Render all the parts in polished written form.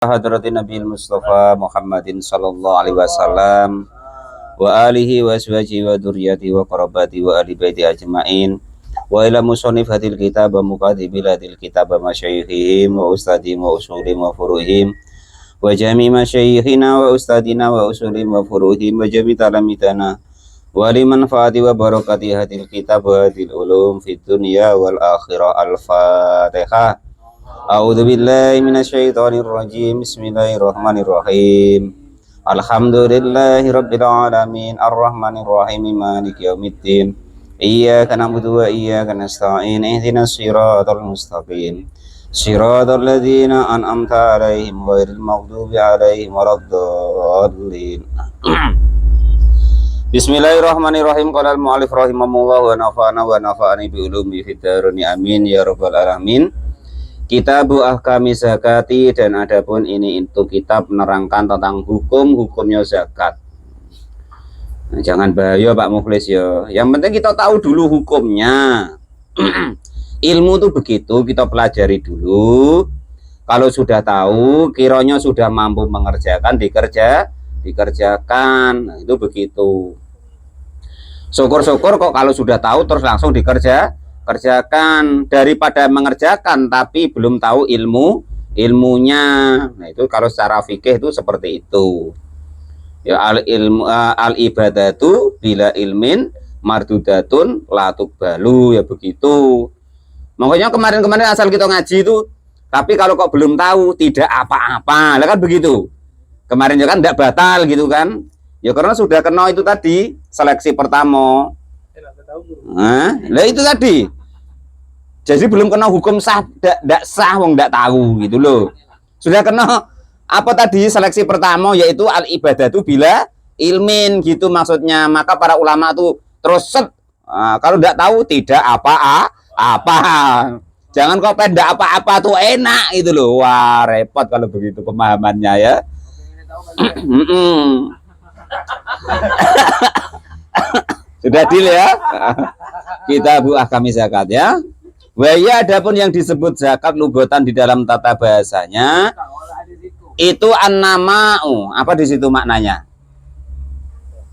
Hadratin Nabi Mustafa Muhammadin sallallahu alaihi wasallam wa alihi wa aswaji wa dzurriyyati wa qarabati wa ahli baiti ajmain wa ila musannif hadil kitab wa muqaddibil hadil kitab wa masyayikhihim wa ustadihim wa usulihim wa furuhim wa jami masyayikhina wa ustadina wa usulihim wa furuhim wa jami talamitana wa liman faati wa barakati hadil kitab wa hadil ulum fid dunya wal akhirah. Al-Fatihah. A'udzu billahi minasyaitonir rajim. Bismillahirrahmanirrahim. Alhamdulillahirabbil alamin arrahmanir rahim maliki yaumiddin. Iyyaka na'budu wa iyyaka nasta'in. Ihdinas siratal mustaqim. Siratal ladzina an'amta 'alaihim ghairil maghdubi 'alaihim waladdallin. Bismillahirrahmanirrahim. Qala al-mu'allif rahimahullah wa nafa'ani bi ulumi fid dharain amin ya rabbal alamin. Kitabu ahkami zakati, dan adapun ini itu kitab menerangkan tentang hukum-hukumnya zakat. Nah, jangan bahaya Pak Mukhlis ya. Yang penting kita tahu dulu hukumnya. Ilmu tuh begitu, kita pelajari dulu. Kalau sudah tahu, kiranya sudah mampu mengerjakan, dikerjakan. Nah, itu begitu. Syukur-syukur kok kalau sudah tahu terus langsung kerjakan, daripada mengerjakan tapi belum tahu ilmunya. Nah, itu kalau secara fikih itu seperti itu ya. Al ibadatu bila ilmin mardudatun la tuqbalu, ya begitu. Makanya kemarin asal kita ngaji itu, tapi kalau kok belum tahu tidak apa-apa lah kan begitu. Kemarin ya kan tidak batal gitu kan ya, karena sudah kena itu tadi seleksi pertama. Nah itu tadi. Jadi belum kena hukum sah, tidak sah, wong tidak tahu gitu loh. Sudah kena apa tadi seleksi pertama, yaitu al ibadatu bila ilmin gitu maksudnya. Maka para ulama tuh terus kalau tidak tahu tidak apa-apa. Jangan kok tidak apa-apa tuh enak itu loh. Wah repot kalau begitu pemahamannya ya. Sudah deal ya. Kita bu ahkami zakat ya. Waya, adapun yang disebut zakat lugotan di dalam tata bahasanya itu an-nama'u. Apa di situ maknanya?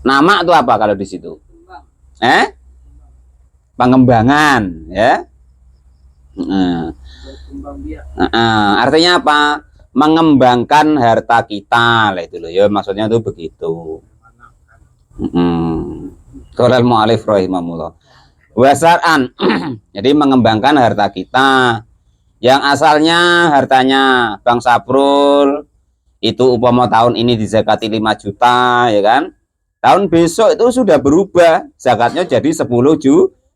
Nama itu apa kalau di situ? Pengembangan ya. Artinya apa? Mengembangkan harta kita lah itu loh ya, maksudnya itu begitu. Qala al-mu'allif rahimahullah. Wasar'an jadi mengembangkan harta kita yang asalnya hartanya Bang Saprul itu umpama tahun ini dizakati 5 juta ya kan, tahun besok itu sudah berubah zakatnya jadi 10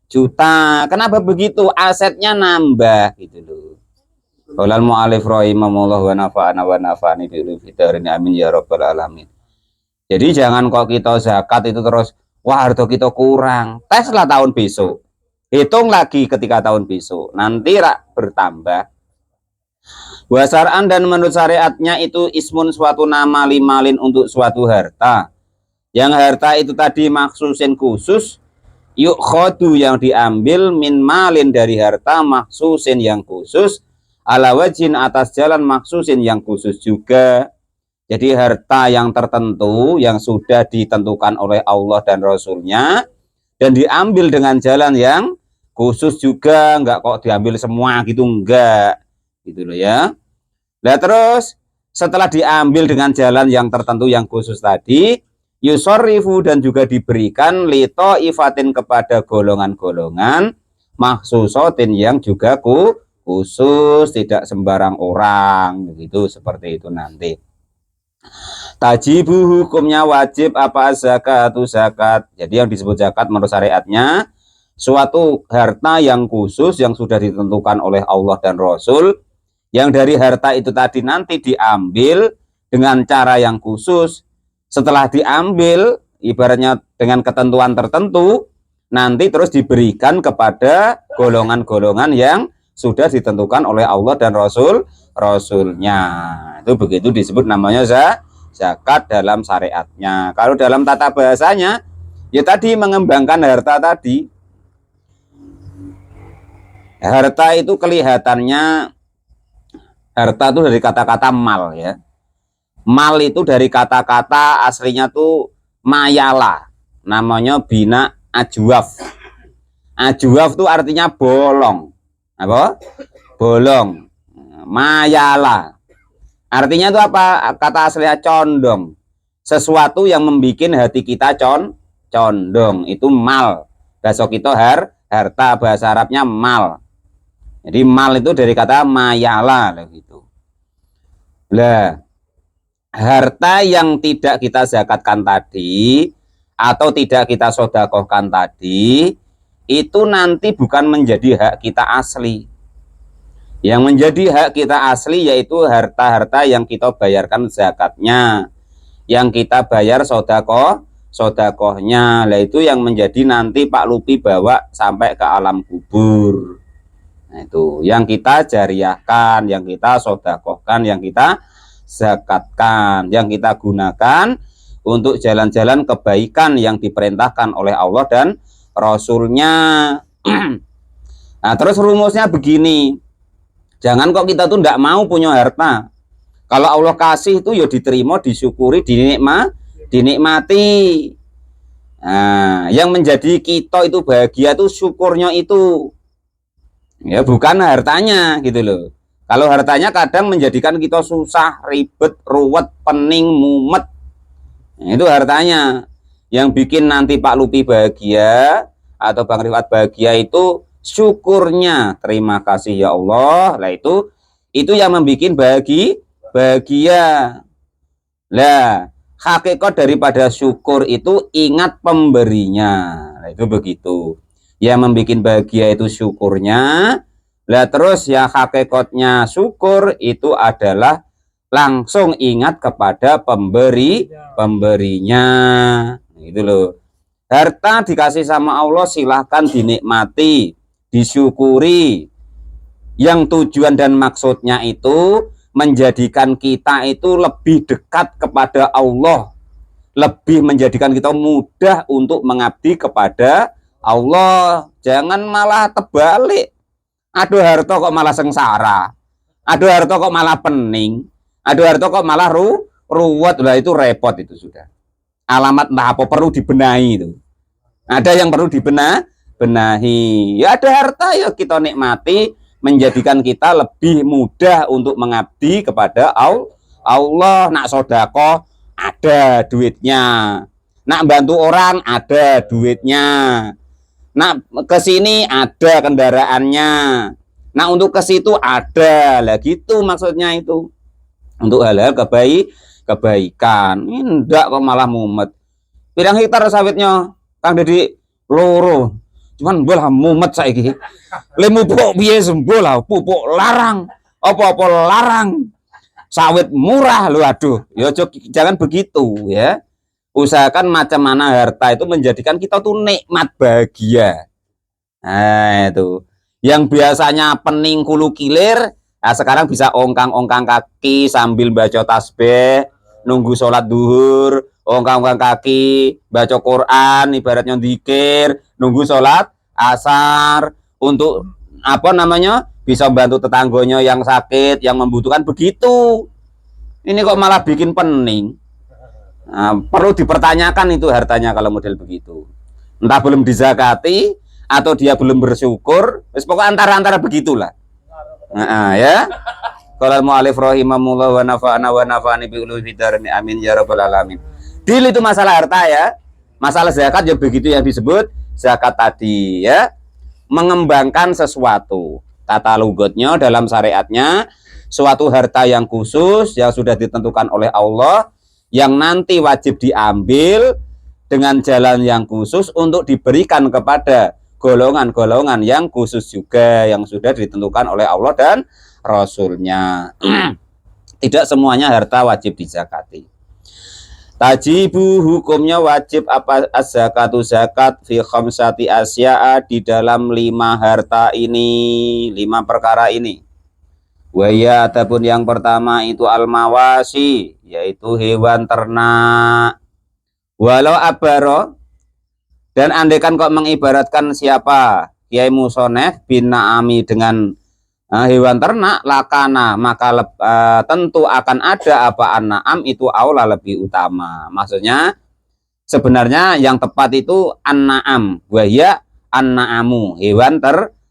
juta. Kenapa begitu? Asetnya nambah gitu loh. Qala al-mu'allif rahimahullah wa nafa'ani bi ulumi darin amin ya rabbal alamin. Jadi jangan kok kita zakat itu terus wah harta kita kurang, teslah tahun besok, hitung lagi ketika tahun besok, nanti bertambah. Wasaran, dan menurut syariatnya itu ismun suatu nama limalin untuk suatu harta, yang harta itu tadi maksusin khusus, yuk khodu yang diambil min malin dari harta maksusin yang khusus, ala wajin atas jalan maksusin yang khusus juga. Jadi harta yang tertentu yang sudah ditentukan oleh Allah dan Rasulnya dan diambil dengan jalan yang khusus juga, enggak kok diambil semua gitu, enggak gitu loh ya. Nah terus setelah diambil dengan jalan yang tertentu yang khusus tadi, yusorrifu, dan juga diberikan lito ifatin kepada golongan-golongan maksusotin yang juga khusus, tidak sembarang orang begitu, seperti itu nanti. Tajibu, hukumnya wajib apa zakatu zakat. Jadi yang disebut zakat menurut syariatnya suatu harta yang khusus yang sudah ditentukan oleh Allah dan Rasul, yang dari harta itu tadi nanti diambil dengan cara yang khusus. Setelah diambil ibaratnya dengan ketentuan tertentu, nanti terus diberikan kepada golongan-golongan yang sudah ditentukan oleh Allah dan Rasulnya. Itu begitu disebut namanya zakat dalam syariatnya. Kalau dalam tata bahasanya ya tadi mengembangkan harta tadi. Harta itu kelihatannya Harta itu dari kata-kata mal ya. Mal itu dari kata-kata aslinya tuh mayala. Namanya bina ajwaf. Ajwaf tuh artinya bolong. Apa? Bolong. Mayala. Artinya itu apa? Kata aslinya condong. Sesuatu yang membuat hati kita condong. Itu mal. Bahasa kita harta, bahasa Arabnya mal. Jadi mal itu dari kata mayala gitu. Lah, harta yang tidak kita zakatkan tadi atau tidak kita sodakohkan tadi itu nanti bukan menjadi hak kita asli. Yang menjadi hak kita asli yaitu harta-harta yang kita bayarkan zakatnya, yang kita bayar sodakohnya. Lah itu yang menjadi nanti Pak Lupi bawa sampai ke alam kubur. Nah, itu yang kita jariahkan, yang kita sodakohkan, yang kita zakatkan, yang kita gunakan untuk jalan-jalan kebaikan yang diperintahkan oleh Allah dan Rasulnya. Nah, terus rumusnya begini, jangan kok kita tuh tidak mau punya harta. Kalau Allah kasih itu ya diterima, disyukuri, dinikmati. Nah, yang menjadi kita itu bahagia itu syukurnya itu. Ya bukan hartanya gitu loh. Kalau hartanya kadang menjadikan kita susah, ribet, ruwet, pening, mumet. Nah, itu hartanya. Yang bikin nanti Pak Lupi bahagia atau Bang Rifat bahagia itu syukurnya. Terima kasih ya Allah. Lah itu yang membuat bahagia. Lah, hakikat daripada syukur itu ingat pemberinya. Nah, itu begitu. Yang membuat bahagia itu syukurnya. Lah terus ya hakikatnya syukur itu adalah langsung ingat kepada pemberinya. Itu loh. Harta dikasih sama Allah silahkan dinikmati, disyukuri. Yang tujuan dan maksudnya itu menjadikan kita itu lebih dekat kepada Allah, lebih menjadikan kita mudah untuk mengabdi kepada Allah. Jangan malah terbalik. Aduh harta kok malah sengsara. Aduh harta kok malah pening. Aduh harta kok malah ruwet. Lah itu repot itu sudah. Alamat entah apa perlu dibenahi itu. Ada yang perlu benahi. Ya ada harta ya kita nikmati, menjadikan kita lebih mudah untuk mengabdi kepada Allah. Nak sodako ada duitnya. Nak bantu orang ada duitnya. Nak ke sini ada kendaraannya. Nah untuk ke situ ada. Lah gitu maksudnya itu. Untuk hal-hal kebaikan. Ini enggak kok malah mumet. Pirang hektar sawitnya Kang Dedi loro. Cuman bolah mumet saiki. Le pupuk piye sembuh lah, pupuk larang. Apa-apa larang. Sawit murah lu aduh. Ya jangan begitu ya. Usahakan macam mana harta itu menjadikan kita tuh nikmat bahagia. Nah itu yang biasanya pening kulu kilir, nah sekarang bisa ongkang-ongkang kaki sambil baca tasbih, nunggu sholat duhur, ongkang-ongkang kaki, baca Quran, ibaratnya zikir, nunggu sholat asar, untuk apa namanya bisa bantu tetangganya yang sakit, yang membutuhkan begitu. Ini kok malah bikin pening. Nah, perlu dipertanyakan itu hartanya kalau model begitu. Entah belum dizakati atau dia belum bersyukur. Pokoknya antara-antara begitulah. Nah, ya. Qala mu'alif rahimahullah wa nafa'ana wa nafa'ani bi ulumi darani amin ya rabbal alamin. Deal itu masalah harta ya. Masalah zakat ya begitu yang disebut zakat tadi ya. Mengembangkan sesuatu. Tata lugotnya dalam syariatnya suatu harta yang khusus yang sudah ditentukan oleh Allah, yang nanti wajib diambil dengan jalan yang khusus untuk diberikan kepada golongan-golongan yang khusus juga, yang sudah ditentukan oleh Allah dan Rasulnya. Tidak semuanya harta wajib dizakati. Tajibu hukumnya wajib apa az-zakatu zakat fi khamsati asya'a di dalam 5 harta ini, 5 perkara ini. Waya ataupun yang pertama itu al-mawasi, yaitu hewan ternak. Walau abaro, dan andaikan kok mengibaratkan siapa Kiai Musonef bin Naami dengan hewan ternak lakana maka tentu akan ada apa an'am itu aula lebih utama. Maksudnya sebenarnya yang tepat itu an'am wahya an'amu hewan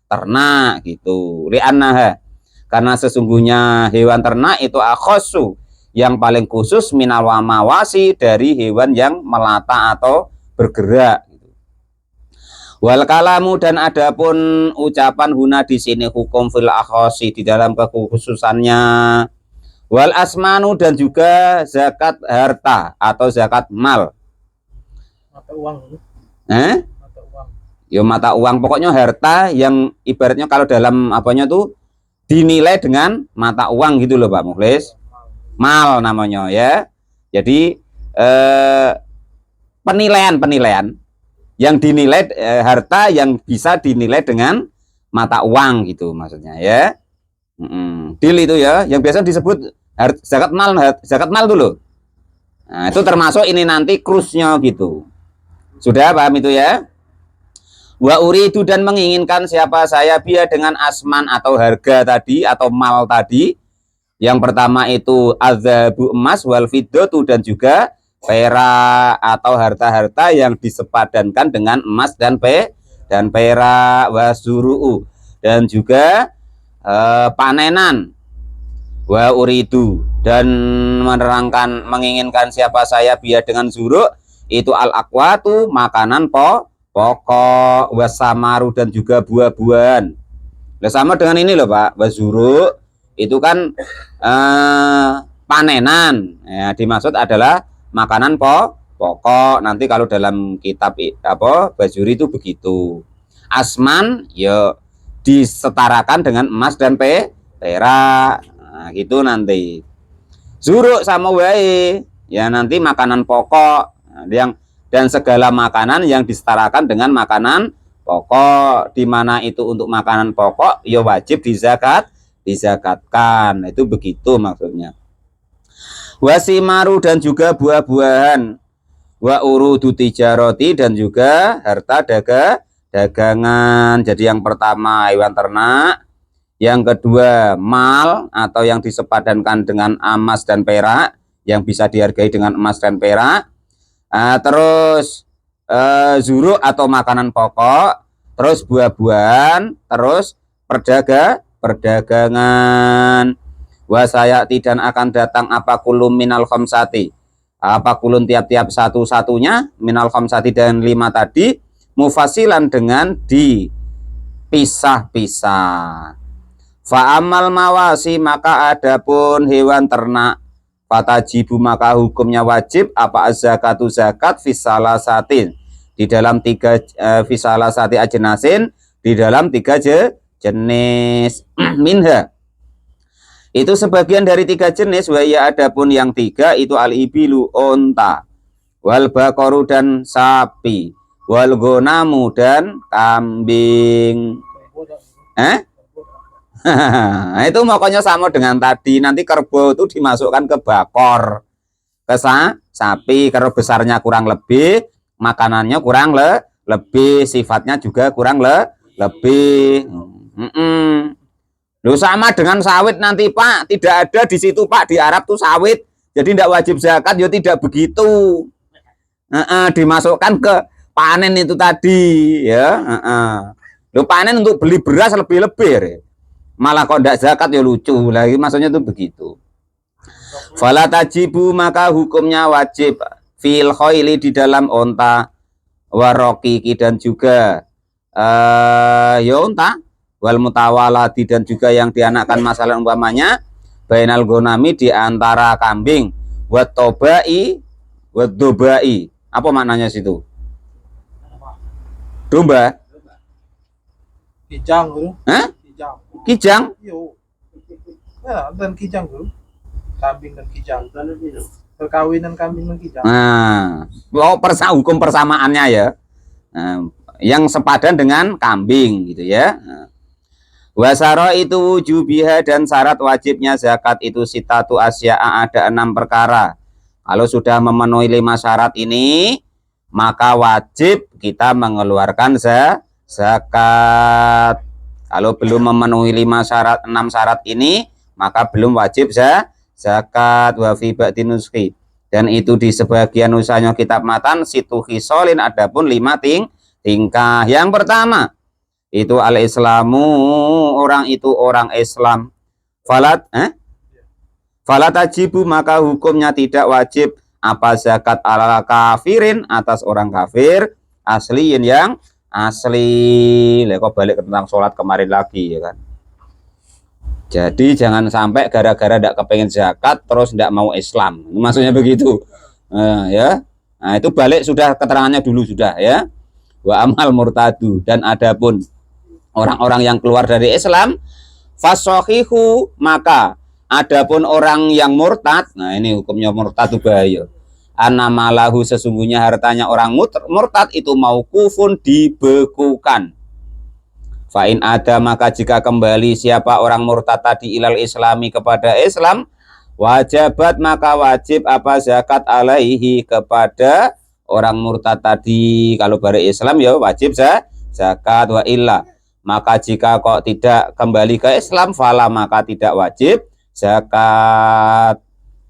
ternak gitu. Li'annaha karena sesungguhnya hewan ternak itu akhossu yang paling khusus minal mawasi dari hewan yang melata atau bergerak. Wal kalamu dan adapun ucapan huna di sini hukum fil akhosi di dalam kekhususannya. Wal asmanu dan juga zakat harta atau zakat mal. Mata uang. Mata uang. Yo mata uang pokoknya harta yang ibaratnya kalau dalam apanya tuh dinilai dengan mata uang gitu loh Pak Mukhlis. Mal namanya ya. Jadi penilaian yang dinilai harta yang bisa dinilai dengan mata uang gitu maksudnya ya. Deal itu ya yang biasa disebut zakat mal dulu. Nah, itu termasuk ini nanti krusnya gitu. Sudah paham itu ya? Wa uridu dan menginginkan siapa saya biar dengan asman atau harga tadi atau mal tadi. Yang pertama itu adzabu emas wal fiddatu dan juga perak atau harta-harta yang disepadankan dengan emas dan perak wasuru'u dan juga panenan wa uridu dan menerangkan menginginkan siapa saya biar dengan zuru' itu al aqwatu makanan pokok wasamaru dan juga buah-buahan. Sama dengan ini loh Pak, wazuru' itu kan panenan ya, dimaksud adalah makanan pokok. Nanti kalau dalam kitab Bajuri itu begitu. Asman ya disetarakan dengan emas dan perak. Nah, gitu nanti. Zuruk sama wae ya nanti makanan pokok dan segala makanan yang disetarakan dengan makanan pokok, di mana itu untuk makanan pokok ya wajib dizakatkan. Itu begitu maksudnya. Wasimaru dan juga buah-buahan, wa urudu tijaroti dan juga harta dagangan. Jadi yang pertama hewan ternak, yang kedua mal atau yang disepadankan dengan emas dan perak yang bisa dihargai dengan emas dan perak. Terus zuru atau makanan pokok, terus buah-buahan, terus perdagangan. Wasayati dan akan datang apa kulum minal khamsati, apa kulun tiap-tiap satu-satunya minal khamsati dan 5 tadi mufasilan dengan dipisah-pisah. Fa'amal mawasi maka adapun hewan ternak fatajibu maka hukumnya wajib apa zakatu zakat fisalasatin di dalam 3 fisalasati ajnasin di dalam 3 jenis minha. Itu sebagian dari 3 jenis. Waya adapun yang 3 itu al-ibilu onta, wal bakoru dan sapi, wal gonamu dan kambing. Itu makanya sama dengan tadi. Nanti kerbau itu dimasukkan ke bakor, ke sapi. Kalau besarnya kurang lebih, makanannya kurang lebih, sifatnya juga kurang lebih. Loh sama dengan sawit nanti Pak, tidak ada di situ Pak, di Arab tuh sawit, jadi tidak wajib zakat, ya tidak begitu. Dimasukkan ke panen itu tadi, ya. Loh panen untuk beli beras lebih-lebih, malah kok tidak zakat ya lucu lagi, maksudnya tuh begitu. Fala tajibu maka hukumnya wajib fil khoili di dalam onta, warokiki dan juga ya onta, wal mutawalati dan juga yang dianakkan masalah umpamanya bainal gonami di antara kambing, wat tobai wat dobai. Apa maknanya situ? Domba? Kijang bro. Kijang? Yo. Ya, dan kijang bro. Kambing dan kijang. Perkawinan kambing dan kijang. Nah, hukum persamaannya ya. Nah, yang sepadan dengan kambing gitu ya. Wasaro itu wujubiha dan syarat wajibnya zakat itu sitatu asya'a ada 6 perkara. Kalau sudah memenuhi 5 syarat ini, maka wajib kita mengeluarkan zakat. Kalau belum memenuhi 6 syarat ini, maka belum wajib zakat. Wa fi ba'di nuski, dan itu di sebagian usahanya kitab matan situ khisolin, adapun 5 tingkah. Yang pertama itu al-islamu, orang itu orang Islam. Falat tajibu, maka hukumnya tidak wajib apa zakat ala kafirin, atas orang kafir asliin yang asli. Kok balik ke tentang sholat kemarin lagi ya kan. Jadi jangan sampai gara-gara tidak kepengen zakat terus tidak mau Islam, maksudnya begitu. Ya, nah itu balik sudah keterangannya dulu sudah ya. Wa amal murtadu, dan adapun orang-orang yang keluar dari Islam, fasohihu, maka adapun orang yang murtad, nah ini hukumnya murtad itu bahaya. Anamalahu, sesungguhnya hartanya orang murtad itu maukufun, dibekukan. Fa'in ada, maka jika kembali siapa orang murtad tadi ilal islami, kepada Islam, wajabat, maka wajib apa zakat alaihi, kepada orang murtad tadi. Kalau bari Islam ya wajib zakat. Wa illa, maka jika kok tidak kembali ke Islam, fala, maka tidak wajib zakat.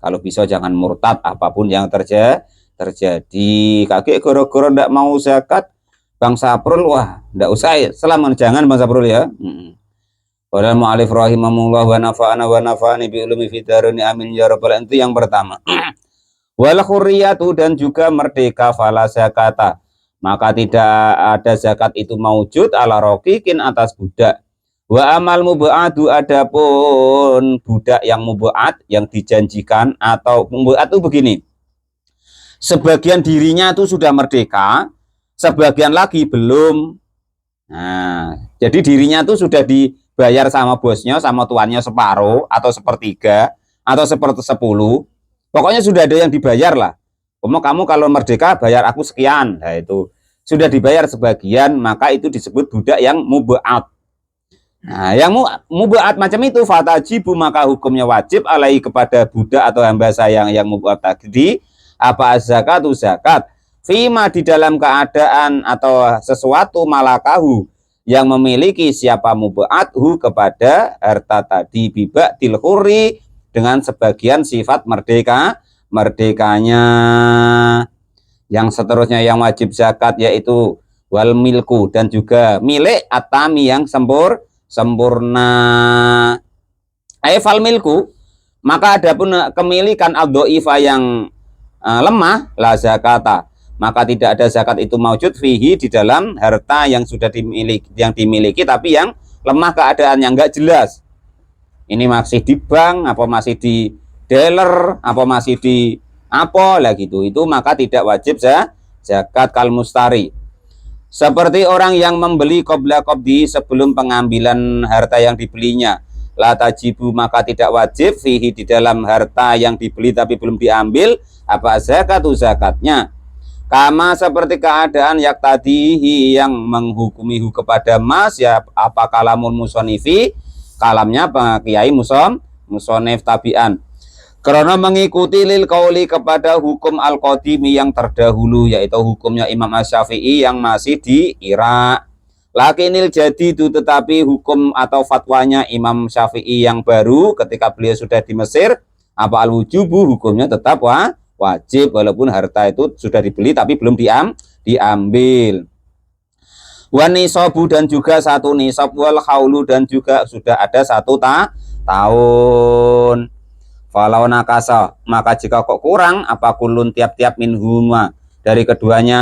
Kalau bisa jangan murtad apapun yang terjadi. Kakek goro-goro ndak mau zakat, Bang Saprul, wah ndak usah ya. Selama jangan Bang Saprul ya. Qala mu'alif rahimahullah wa nafa'ani bi ulumi fid darini amin ya rabbal alamin. Itu yang pertama. Wal khurriyatu, dan juga merdeka, fala zakata, maka tidak ada zakat itu maujud ala rokikin, atas budak. Wa amal muba'adu, adapun budak yang muba'ad, yang dijanjikan, atau muba'ad itu begini, sebagian dirinya itu sudah merdeka, sebagian lagi belum. Nah, jadi dirinya itu sudah dibayar sama bosnya, sama tuannya separuh, atau sepertiga, atau 1/10. Pokoknya sudah ada yang dibayar lah. Kamu kalau merdeka bayar aku sekian. Nah itu sudah dibayar sebagian, maka itu disebut budak yang muba'ad. Nah, yang muba'ad macam itu, fatajibu, maka hukumnya wajib alai, kepada budak atau hamba sayang yang muba'ad tadi, apa zakatu, zakat, fima, di dalam keadaan atau sesuatu, malakahu, yang memiliki siapa muba'adhu, kepada harta tadi, bibak tilhuri, dengan sebagian sifat merdekanya. Yang seterusnya yang wajib zakat yaitu wal milku, dan juga milik atami yang sempurna. Fal milku, maka adapun kemilikan ad-dhaifa yang lemah, la zakata, maka tidak ada zakat itu maujud fihi, di dalam harta yang sudah dimiliki tapi yang lemah keadaannya, enggak jelas. Ini masih di bank, apa masih di dealer, apa masih di apa lah gitu. Itu maka tidak wajib zakat. Kal mustari, seperti orang yang membeli qabla qabdi, sebelum pengambilan harta yang dibelinya. La tajibu, maka tidak wajib fihi, di dalam harta yang dibeli tapi belum diambil, apa zakatu, zakatnya. Kama, seperti keadaan yak tadihi, yang menghukumihu kepada mas, ya apa kalamun musonifi, kalamnya Kiai musonif tabian, karena mengikuti lil qauli, kepada hukum al-qadimi, yang terdahulu, yaitu hukumnya Imam Asy-Syafi'i yang masih di Irak. Lakinil jadidu, tetapi hukum atau fatwanya Imam Syafi'i yang baru ketika beliau sudah di Mesir, apa al-wujubu, hukumnya tetap wajib, walaupun harta itu sudah dibeli tapi belum diambil. Wan nisabu, dan juga 1 nisab, wal haulu, dan juga sudah ada 1 tahun. Falau nakasa, maka jika kok kurang, apa kulun, tiap-tiap minhuma, dari keduanya,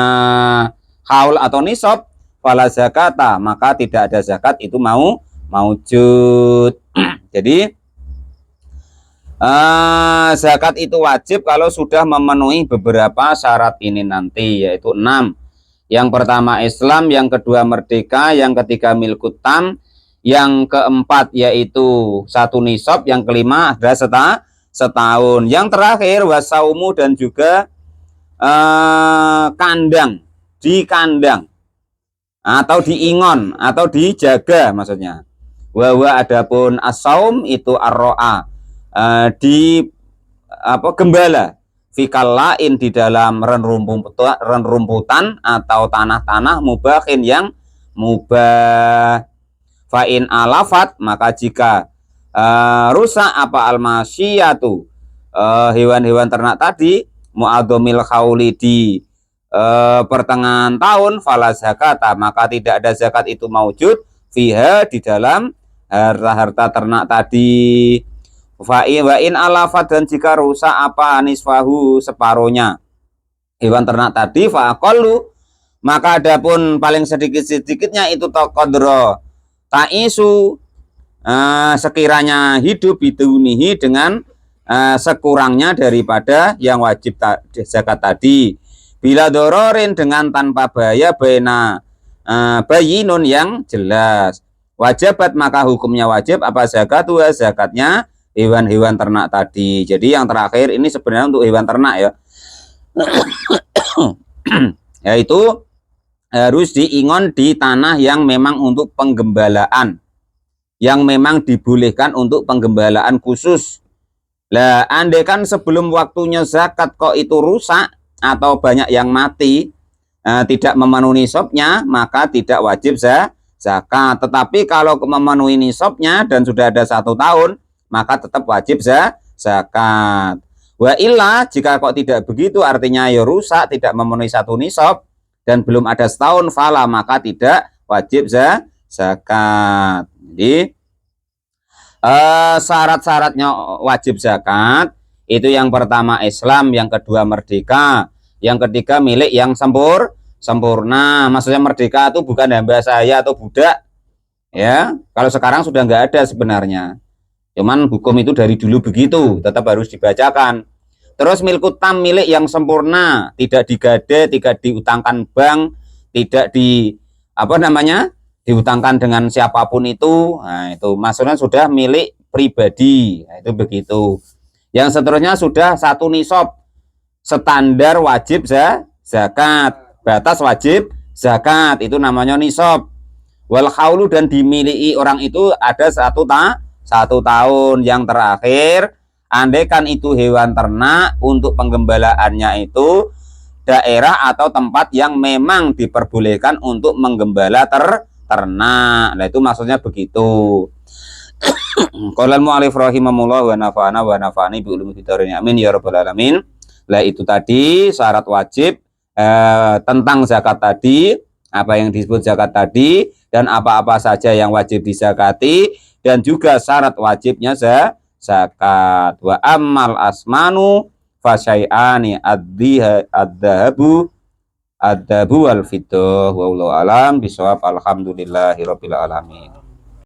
haul atau nisab, fala zakata, maka tidak ada zakat itu maujud. Jadi zakat itu wajib kalau sudah memenuhi beberapa syarat ini nanti, yaitu 6. Yang pertama Islam, yang kedua merdeka, yang ketiga milkut tam, yang keempat yaitu 1 nisab, yang kelima ada setahun, yang terakhir wasaumu, dan juga kandang, di kandang atau diingon atau dijaga maksudnya. Wa adapun as-saum itu ar-ro'a, di gembala, fikal lain, di dalam rumputan atau tanah-tanah mubahin yang mubah. Fa in alafat, maka jika rusak apa almasyiyatu, hewan-hewan ternak tadi, mu'adzamil khauli di pertengahan tahun, fala zakata, maka tidak ada zakat itu maujud fiha di dalam harta-harta ternak tadi. Wa in alafat, dan jika rusak apa nisfahu, separuhnya hewan ternak tadi, fa aqallu, maka adapun paling sedikit-sedikitnya itu taqadra ta'isu, sekiranya hidup bidunihi dengan sekurangnya daripada yang wajib zakat tadi, bila dororin, dengan tanpa bahaya, bena bayinun, yang jelas, wajibat, maka hukumnya wajib apa zakat, zakatnya hewan-hewan ternak tadi. Jadi yang terakhir ini sebenarnya untuk hewan ternak ya. Yaitu harus diingon di tanah yang memang untuk penggembalaan, yang memang dibolehkan untuk penggembalaan khusus. Lah, andai kan sebelum waktunya zakat kok itu rusak atau banyak yang mati, tidak memenuhi nisabnya, maka tidak wajib zakat. Tetapi kalau memenuhi nisabnya dan sudah ada 1 tahun, maka tetap wajib zakat. Wa illa, jika kok tidak begitu, artinya ya rusak, tidak memenuhi 1 nisab dan belum ada setahun, fala, maka tidak wajib zakat. Jadi syarat-syaratnya wajib zakat itu yang pertama Islam, yang kedua merdeka, yang ketiga milik yang sempurna. Maksudnya merdeka itu bukan hamba saya atau budak ya. Kalau sekarang sudah nggak ada sebenarnya, cuman hukum itu dari dulu begitu, tetap harus dibacakan. Terus milkut tam, milik yang sempurna, tidak digade, tidak diutangkan bank, tidak diutangkan dengan siapapun itu. Nah, itu maksudnya sudah milik pribadi. Nah, itu begitu. Yang seterusnya sudah 1 nisab, standar wajib zakat, batas wajib zakat, itu namanya nisab. Wal haulu, dan dimiliki orang itu ada 1 tahun. Yang terakhir, andaikan itu hewan ternak, untuk penggembalaannya itu daerah atau tempat yang memang diperbolehkan untuk menggembala ternak. Nah, itu maksudnya begitu. Qolal mu'alif rahimahullah wa nafa'ani bi ulumi fitarin, amin ya rabbal alamin. Lah, itu tadi syarat wajib tentang zakat tadi, apa yang disebut zakat tadi, dan apa-apa saja yang wajib dizakati, dan juga syarat wajibnya zakat. Wa ammal asmanu fasyai'ani ad-dhahabu wal fiddah, wallahu alam bisawab. Alhamdulillahirabbil alamin.